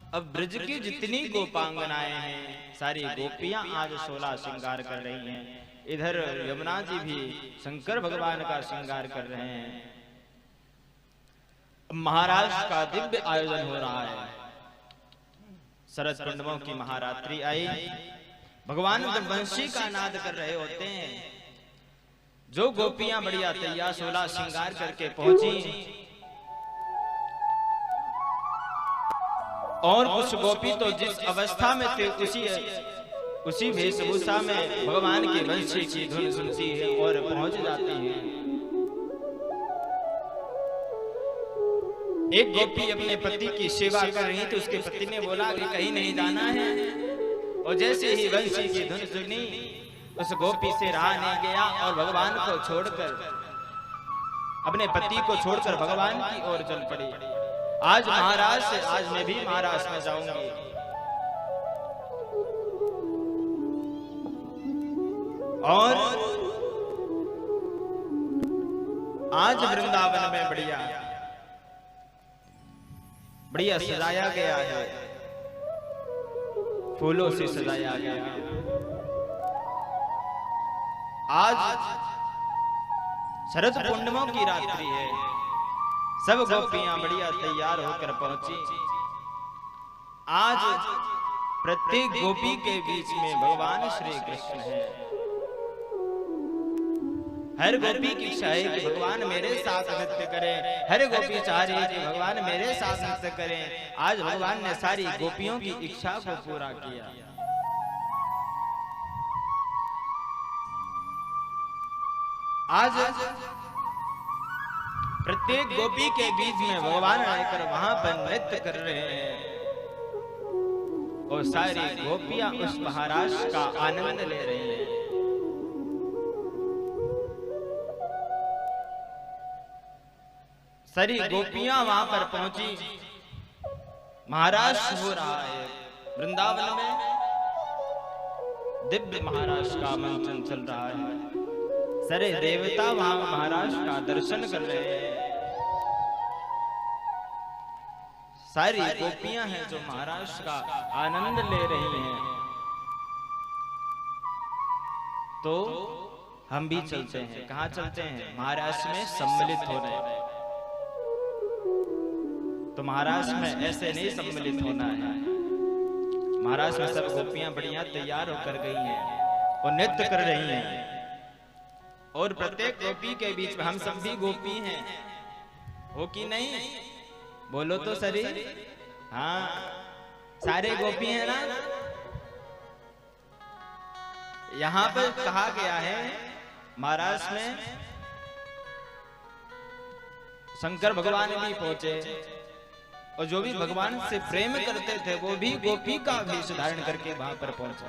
अब ब्रज की जितनी गोपांगनाएं हैं सारी गोपियां आज 16 श्रृंगार कर रही हैं। इधर यमुना जी भी शंकर भगवान का श्रृंगार कर रहे हैं। महाराष्ट्र का दिव्य आयोजन हो रहा है। शरद पूर्णिमा की महारात्रि आई, भगवान वंशी का नाद कर रहे होते हैं। जो गोपियां बढ़िया तैयार 16 श्रृंगार करके पहुंची, और कुछ गोपी तो जिस अवस्था में थे उसी वेशभूषा में भगवान की वंशी की धुन सुनती है और पहुंच जाती है। एक गोपी अपने पति की सेवा कर रही थी, उसके पति ने बोला कि कहीं नहीं जाना है, और जैसे ही वंशी की धुन सुनी उस गोपी से रहा नहीं गया और भगवान को छोड़कर, अपने पति को छोड़कर भगवान की ओर चल पड़ी। आज महाराष्ट्र से, आज मैं भी महाराष्ट्र में जाऊंगी। और आज वृंदावन में बढ़िया बढ़िया सजाया गया है, फूलों से सजाया गया। आज शरद पूर्णिमा की रात्रि है, सब गोपियां बढ़िया तैयार होकर पहुंची। आज प्रत्येक गोपी के बीच में भगवान श्री कृष्ण है। हर गोपी की इच्छा है कि भगवान मेरे साथ नृत्य करें, हर गोपी चाह रही है कि भगवान मेरे साथ नृत्य करें। आज भगवान ने सारी गोपियों की इच्छा को पूरा किया। आज प्रत्येक गोपी के बीच में भगवान आकर वहां पर नृत्य कर रहे हैं, और सारी गोपियां उस महाराष्ट्र का आनंद ले रही हैं। सारी गोपियां वहां पर पहुंची। महाराष्ट्र हो रहा है, वृंदावन में दिव्य महाराष्ट्र का मंचन चल रहा है। सारे देवता वहां महाराष्ट्र का दर्शन कर रहे हैं। सारी गोपियां हैं जो महाराष्ट्र का आनंद ले रही हैं। तो हम भी चलते हैं। कहां चलते हैं? महाराष्ट्र में सम्मिलित हो रहे हैं। तो महाराष्ट्र में ऐसे नहीं सम्मिलित होना है। महाराष्ट्र में सब गोपियां बढ़िया तैयार होकर गई हैं और नृत्य कर रही हैं, और प्रत्येक गोपी के बीच में हम सब भी गोपी हैं, हो कि नहीं? बोलो तो सरी। हाँ, सारे गोपी हैं ना। यहां पर कहा गया है महाराष्ट्र में शंकर भगवान भी पहुंचे, और जो भी भगवान से प्रेम करते थे वो भी गोपी का वेश धारण करके वहां पर पहुंचे।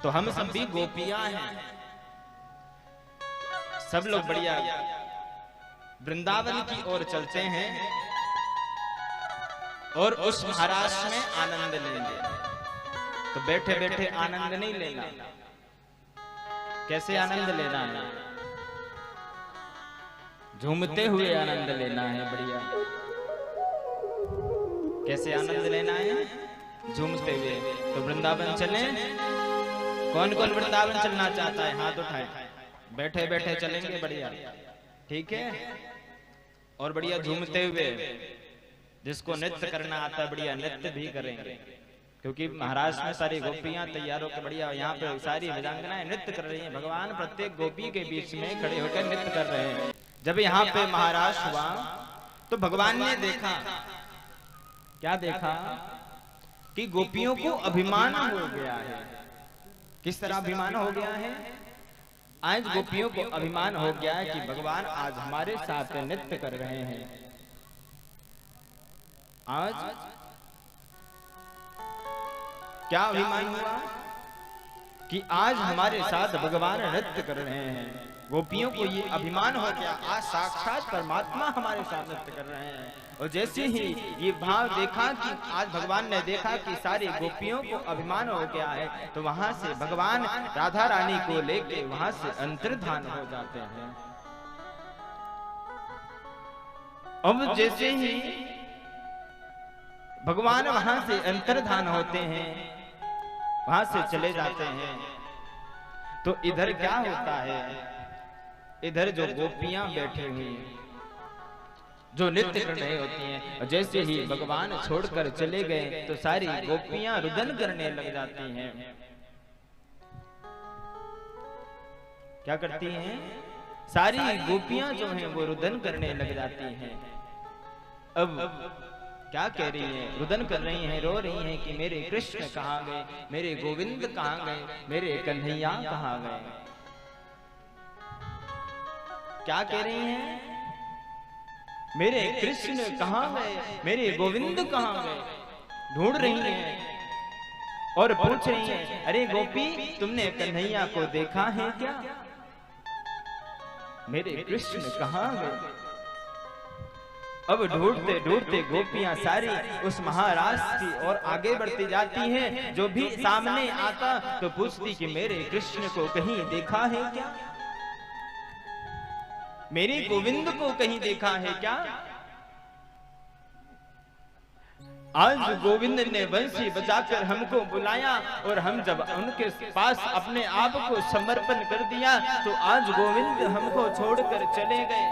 तो हम सब भी गोपियां हैं। सब लोग बढ़िया वृंदावन की ओर चलते हैं और उस महाराष्ट्र में आनंद लेंगे। तो बैठे बैठे आनंद नहीं लेना। कैसे आनंद लेना है? झूमते हुए आनंद लेना है। बढ़िया। कैसे आनंद लेना है? झूमते हुए। तो वृंदावन चलें? कौन कौन वृंदावन चलना चाहता है? हाथ उठाए। बैठे बैठे चलेंगे। बढ़िया, ठीक है। और बढ़िया झूमते हुए, जिसको नृत्य करना आता है बढ़िया नृत्य भी करेंगे, क्योंकि महाराष्ट्र में सारी गोपियां तैयार होकर बढ़िया यहाँ पे सारी विरांगनाएं नृत्य कर रही हैं। भगवान प्रत्येक गोपी के बीच में खड़े होकर नृत्य कर रहे हैं। जब यहाँ पे महाराष्ट्र हुआ तो भगवान ने देखा, क्या देखा? कि गोपियों को अभिमान हो गया है। किस तरह अभिमान हो गया है? आज गोपियों को अभिमान हो गया है कि भगवान आज हमारे साथ नृत्य कर रहे हैं। आज क्या अभिमान हुआ कि आज हमारे साथ भगवान नृत्य कर रहे हैं। गोपियों को ये अभिमान हो गया, आज साक्षात परमात्मा हमारे साथ नृत्य कर रहे हैं। और जैसे ही ये भाव देखा कि आज भगवान ने देखा कि सारी गोपियों को अभिमान हो गया है, तो वहां से भगवान राधा रानी को लेके वहां से अंतर्धान हो जाते हैं। अब जैसे ही भगवान वहां से अंतर्धान होते हैं, वहां से चले जाते हैं। तो इधर क्या होता है, इधर जो गोपियां बैठी हुई हैं, जो नृत्य कर रही होती हैं, और जैसे ही भगवान छोड़कर चले गए तो सारी गोपियां रुदन करने लग जाती हैं। क्या करती हैं? सारी गोपियां जो हैं वो रुदन करने लग जाती हैं। अब क्या कह रही हैं? रुदन कर रही हैं, रो रही हैं कि मेरे कृष्ण कहाँ गए, मेरे गोविंद कहाँ गए, मेरे कन्हैया कहाँ गए। क्या कह रही हैं? मेरे कृष्ण कहाँ गए, मेरे गोविंद कहाँ गए, ढूंढ रही हैं और पूछ रही हैं, अरे गोपी तुमने कन्हैया को देखा है क्या, मेरे कृष्ण कहाँ गए। अब ढूंढते ढूंढते गोपियां सारी उस महाराज की ओर आगे बढ़ती जाती हैं। जो भी सामने आता तो पूछती कि मेरे कृष्ण को कहीं देखा है क्या, मेरे गोविंद को कहीं देखा है क्या। आज गोविंद ने बंसी बजाकर हमको बुलाया और हम जब उनके पास अपने आप को समर्पण कर दिया तो आज गोविंद हमको छोड़कर चले गए।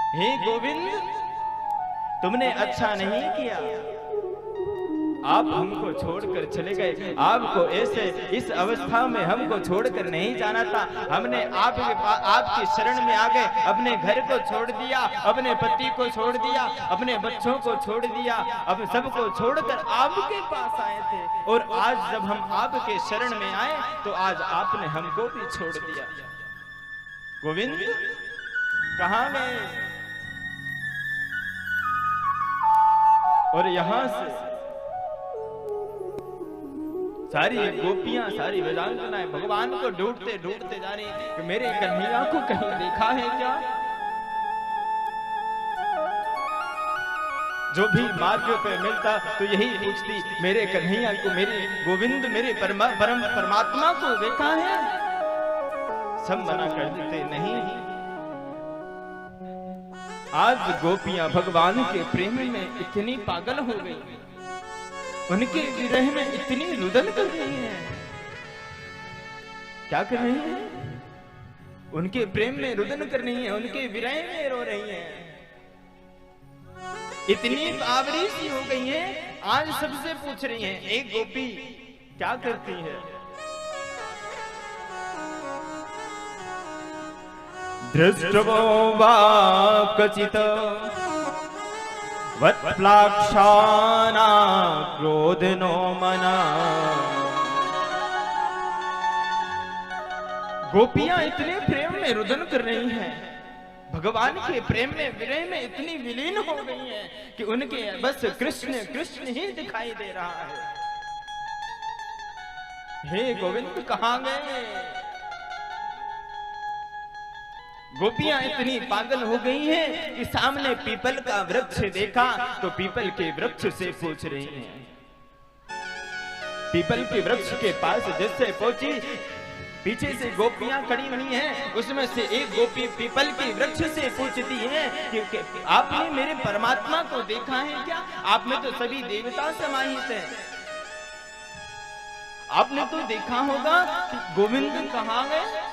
हे गोविंद, तुमने अच्छा नहीं किया, आप हमको छोड़कर चले गए। आपको ऐसे इस अवस्था में हमको छोड़कर नहीं जाना था। हमने आपकी शरण में आ गए, अपने घर को छोड़ दिया, अपने पति को छोड़ दिया, अपने बच्चों को छोड़ दिया, अब सबको छोड़कर आपके पास आए थे। और आज जब हम आपके शरण में आए तो आज आपने हमको भी छोड़ दिया। गोविंद कहाँ गए? और यहां से सारी गोपियां, सारी वेदांतनाएं भगवान को ढूंढते ढूंढते जा रही कि मेरे कन्हैया को कहीं देखा है क्या। जो भी मार्ग पे मिलता तो यही पूछती, मेरे कन्हैया को, मेरे गोविंद, मेरे परमात्मा को देखा है। सब मना कर देते, नहीं। आज गोपियां भगवान के प्रेम में इतनी पागल हो गई, उनके विरह में इतनी रुदन कर रही हैं। क्या कर रही हैं? उनके प्रेम में रुदन कर रही हैं, उनके विरह में रो रही हैं। इतनी बावरी सी हो गई हैं, आज सबसे पूछ रही हैं। एक गोपी क्या करती है? दृष्टवो वा कचित वत्प्लाक्षाना क्रोधनो मना। गोपियां इतने प्रेम में रुदन कर रही हैं, भगवान के प्रेम में, विरह में इतनी विलीन हो गई हैं कि उनके बस कृष्ण कृष्ण ही दिखाई दे रहा है। हे गोविंद कहाँ गए? गोपियां इतनी पागल हो गई हैं कि सामने पीपल का वृक्ष देखा तो पीपल के वृक्ष से पूछ रही हैं। पीपल के वृक्ष के पास जैसे पहुंची, पीछे से गोपियां खड़ी हुई हैं, उसमें से एक गोपी पीपल के वृक्ष से पूछती है कि आपने मेरे परमात्मा को देखा है क्या? आप में तो सभी देवता समाहित हैं, आपने तो देखा होगा कि गोविंद कहाँ गए।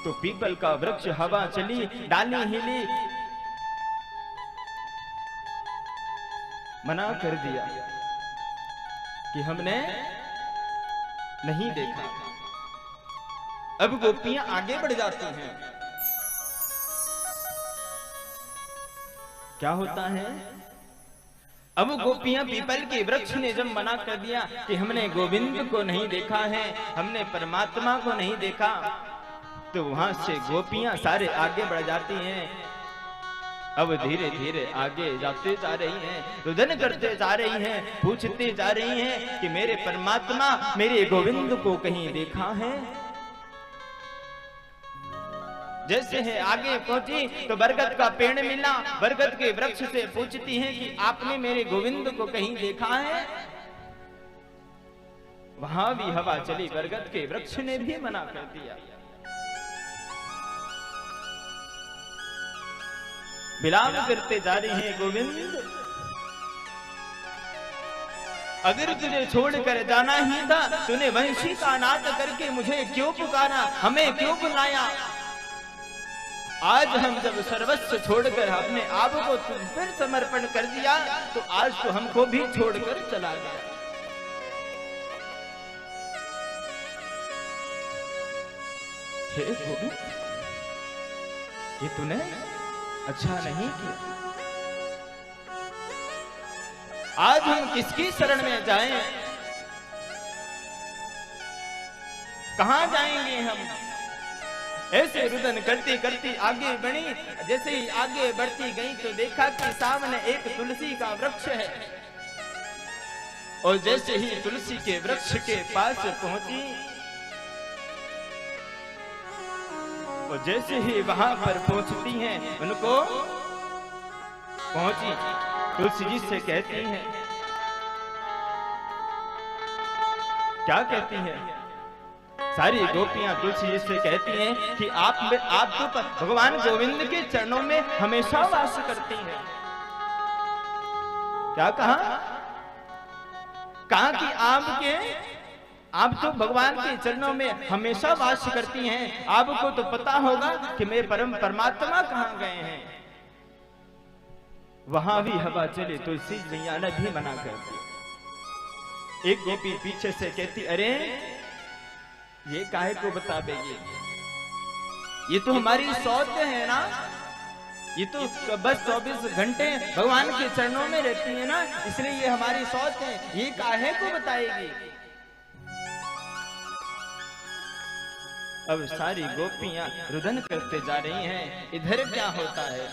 तो पीपल का वृक्ष, हवा चली, डाली हिली, मना कर दिया कि हमने नहीं देखा। अब गोपियां आगे बढ़ जाती हैं। क्या होता है? अब गोपियां, पीपल के वृक्ष ने जब मना कर दिया कि हमने गोविंद को नहीं देखा है, हमने परमात्मा को नहीं देखा, तो वहां से गोपियां सारे आगे बढ़ जाती हैं। अब धीरे धीरे आगे जाते जा रही हैं, रुदन करते जा रही हैं, पूछते जा रही हैं कि मेरे परमात्मा, मेरे गोविंद को कहीं देखा है। जैसे है आगे पहुंची तो बरगद का पेड़ मिला, बरगद के वृक्ष से पूछती हैं कि आपने मेरे गोविंद को कहीं देखा है। वहां भी हवा चली, बरगद के वृक्ष ने भी मना कर दिया। विलाप करते जा रही हैं गोविंद, अगर तुझे छोड़कर जाना ही था, तूने वंशी का नाद करके मुझे क्यों पुकारा, हमें क्यों बुलाया। आज हम जब सर्वस्व छोड़कर अपने आप को तुझ पर समर्पण कर दिया, तो आज तो हमको भी छोड़कर चला गया। हे गोविंद, ये तूने अच्छा नहीं किया। आज हम किसकी शरण में जाएं, कहां जाएंगे हम। ऐसे रुदन करती करती आगे बढ़ी। जैसे ही आगे बढ़ती गई तो देखा कि सामने एक तुलसी का वृक्ष है, और जैसे ही तुलसी के वृक्ष के पास पहुंची, और जैसे ही वहां पर पहुंचती हैं, उनको पहुंची तुलसी जी से कहती हैं, क्या कहती हैं? सारी गोपियां तुलसी जी से कहती हैं कि आप तो भगवान गोविंद के चरणों में हमेशा वास करती हैं। क्या कहा? कहा कि आप तो भगवान के चरणों में हमेशा वास करती हैं। आपको तो पता होगा कि मेरे परमात्मा कहां गए हैं। वहां भी हवा चले, तुलसी मैया ने भी मना कर दिया। एक गोपी पीछे से कहती, अरे ये काहे को बता बेगी, ये तो हमारी सौत है ना, ये तो बस 24 घंटे भगवान के चरणों में रहती है ना, इसलिए ये हमारी सौत है, ये काहे को बताएगी। अब सारी गोपियां रुदन करते जा रही हैं, इधर क्या होता है।